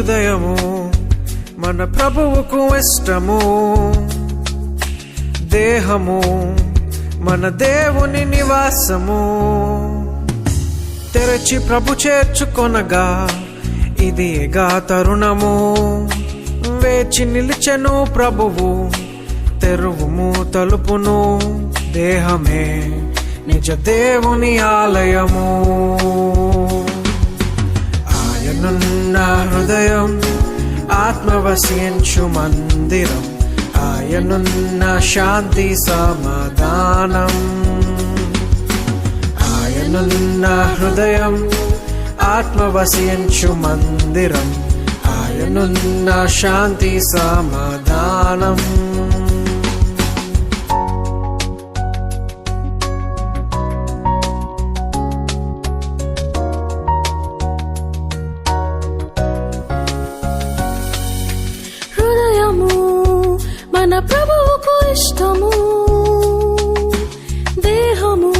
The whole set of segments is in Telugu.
హృదయము మన ప్రభువుకు ఇష్టము, దేహము మన దేవుని నివాసము. తెరచి ప్రభు చేర్చుకొనగా ఇదిగా తరుణము, వేచి నిలిచెను ప్రభువు తెరువుము తలుపును. దేహమే నిజ దేవుని ఆలయము, ఆయనున్న హృదయం ఆత్మవసించు మందిరం, ఆయనున్న శాంతి సమాధానం. ఆయనున్న హృదయం ఆత్మవసించు మందిరం, ఆయనున్న శాంతి సమాధానం. హృదయము మన ప్రభువుకు ఇష్టము, దేహము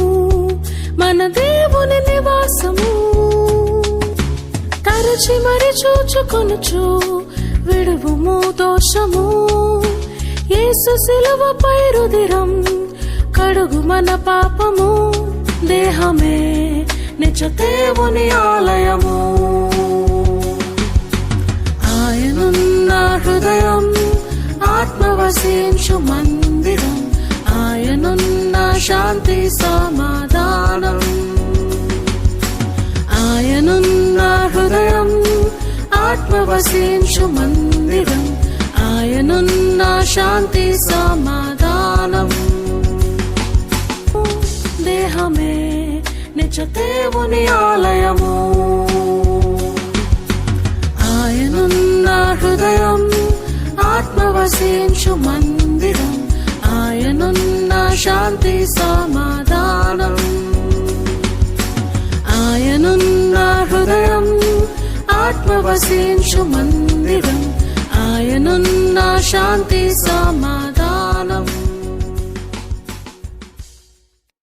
మన దేవుని నివాసము. తరచి మరి చూచుకొనుచు విడువుము దోషము, యేసు శిలువపై రుధిరం కడుగు మన పాపము. దేహమే నిజ దేవుని ఆలయము, ఆయనున్న హృదయం ఆత్మవసించు మందిరం, ఆయనున్న శాంతి సమాధానం. ఆయనున్న హృదయం ఆత్మవసించు మందిరం, ఆయనున్న శాంతి సమాధానం. దేహమే నిజ దేవుని ఆలయము, ఆయనున్న హృదయం ఆత్మవసించు మందిరం, ఆయనున్న శాంతి సమాధానం. ఆయనున్న హృదయం ఆత్మవసించు మందిరం, ఆయనున్న శాంతి సమాధానం.